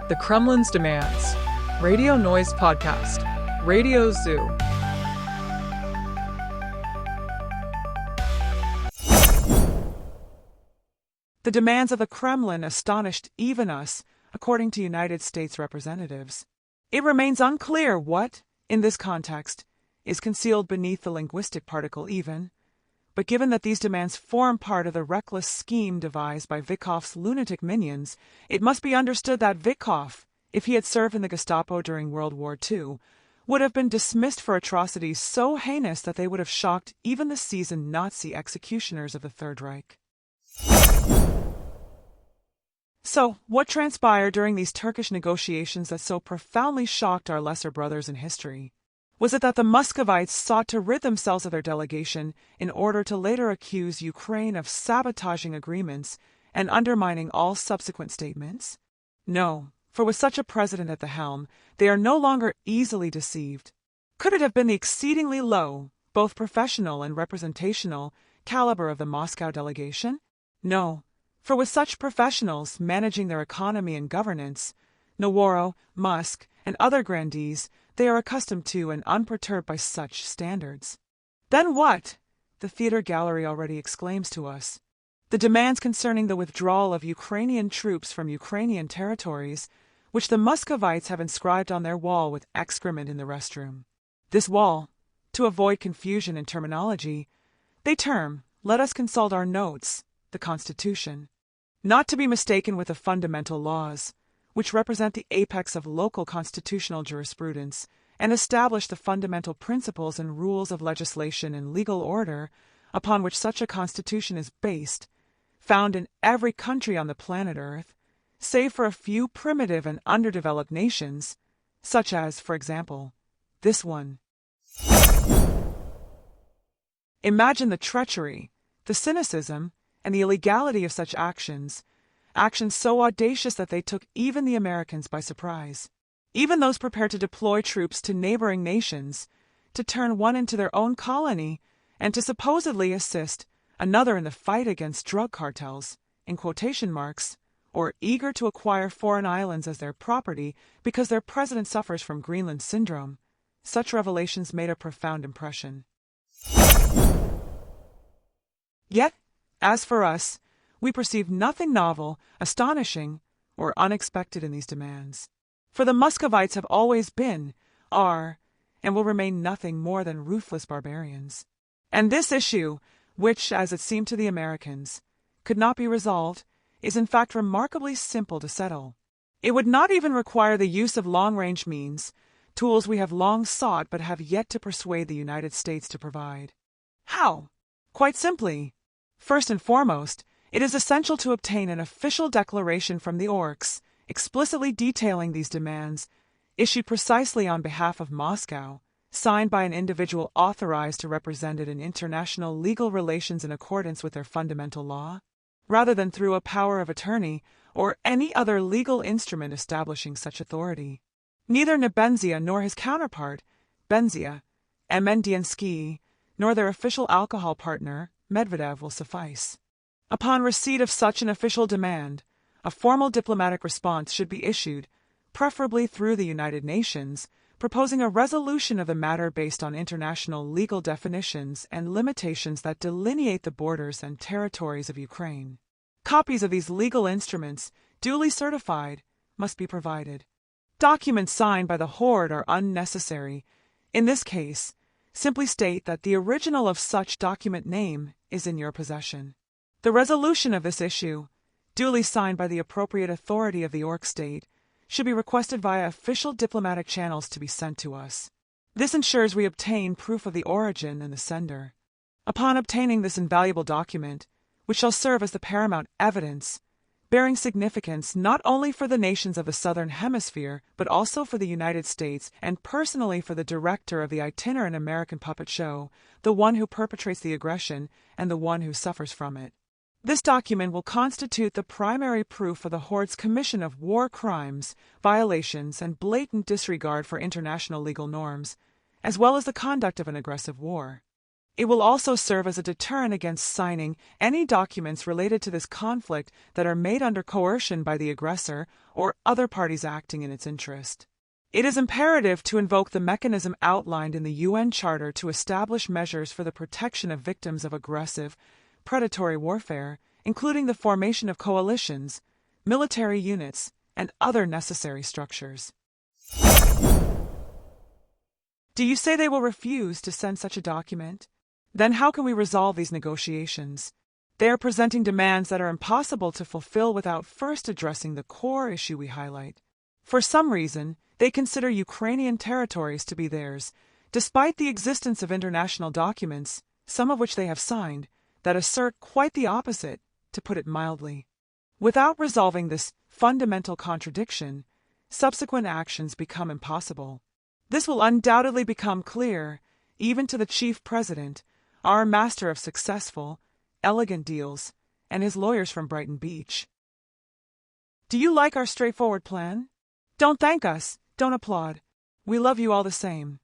The Kremlin's Demands. Radio Noise Podcast. Radio Zoo. The demands of the Kremlin astonished even us, according to United States representatives. It remains unclear what, in this context, is concealed beneath the linguistic particle even, but given that these demands form part of the reckless scheme devised by Vyckoff's lunatic minions, it must be understood that Vyckoff, if he had served in the Gestapo during World War II, would have been dismissed for atrocities so heinous that they would have shocked even the seasoned Nazi executioners of the Third Reich. So, what transpired during these Turkish negotiations that so profoundly shocked our lesser brothers in history? Was it that the Muscovites sought to rid themselves of their delegation in order to later accuse Ukraine of sabotaging agreements and undermining all subsequent statements? No, for with such a president at the helm, they are no longer easily deceived. Could it have been the exceedingly low, both professional and representational, caliber of the Moscow delegation? No, for with such professionals managing their economy and governance, Nawarro, Musk, and other grandees, they are accustomed to and unperturbed by such standards. Then what? The theater gallery already exclaims to us. The demands concerning the withdrawal of Ukrainian troops from Ukrainian territories, which the Muscovites have inscribed on their wall with excrement in the restroom. This wall, to avoid confusion in terminology, they term, let us consult our notes, the Constitution. Not to be mistaken with the fundamental laws, which represent the apex of local constitutional jurisprudence and establish the fundamental principles and rules of legislation and legal order upon which such a constitution is based, found in every country on the planet Earth, save for a few primitive and underdeveloped nations, such as, for example, this one. Imagine the treachery, the cynicism, and the illegality of such actions so audacious that they took even the Americans by surprise. Even those prepared to deploy troops to neighboring nations, to turn one into their own colony, and to supposedly assist another in the fight against drug cartels, in quotation marks, or eager to acquire foreign islands as their property because their president suffers from Greenland syndrome. Such revelations made a profound impression. Yet, as for us, we perceive nothing novel, astonishing, or unexpected in these demands. For the Muscovites have always been, are, and will remain nothing more than ruthless barbarians. And this issue, which, as it seemed to the Americans, could not be resolved, is in fact remarkably simple to settle. It would not even require the use of long-range means, tools we have long sought but have yet to persuade the United States to provide. How? Quite simply. First and foremost, it is essential to obtain an official declaration from the Orks, explicitly detailing these demands, issued precisely on behalf of Moscow, signed by an individual authorized to represent it in international legal relations in accordance with their fundamental law, rather than through a power of attorney or any other legal instrument establishing such authority. Neither Nebenzia nor his counterpart, Benzia, Mendiansky, nor their official alcohol partner, Medvedev, will suffice. Upon receipt of such an official demand, a formal diplomatic response should be issued, preferably through the United Nations, proposing a resolution of the matter based on international legal definitions and limitations that delineate the borders and territories of Ukraine. Copies of these legal instruments, duly certified, must be provided. Documents signed by the Horde are unnecessary. In this case, simply state that the original of such document name is in your possession. The resolution of this issue, duly signed by the appropriate authority of the Ork state, should be requested via official diplomatic channels to be sent to us. This ensures we obtain proof of the origin and the sender. Upon obtaining this invaluable document, which shall serve as the paramount evidence, bearing significance not only for the nations of the Southern Hemisphere, but also for the United States and personally for the director of the itinerant American puppet show, the one who perpetrates the aggression and the one who suffers from it. This document will constitute the primary proof of the Horde's commission of war crimes, violations, and blatant disregard for international legal norms, as well as the conduct of an aggressive war. It will also serve as a deterrent against signing any documents related to this conflict that are made under coercion by the aggressor or other parties acting in its interest. It is imperative to invoke the mechanism outlined in the UN Charter to establish measures for the protection of victims of aggressive, predatory warfare, including the formation of coalitions, military units, and other necessary structures. Do you say they will refuse to send such a document? Then how can we resolve these negotiations? They are presenting demands that are impossible to fulfill without first addressing the core issue we highlight. For some reason, they consider Ukrainian territories to be theirs, despite the existence of international documents, some of which they have signed, that assert quite the opposite, to put it mildly. Without resolving this fundamental contradiction, subsequent actions become impossible. This will undoubtedly become clear, even to the chief president, our master of successful, elegant deals, and his lawyers from Brighton Beach. Do you like our straightforward plan? Don't thank us, don't applaud. We love you all the same.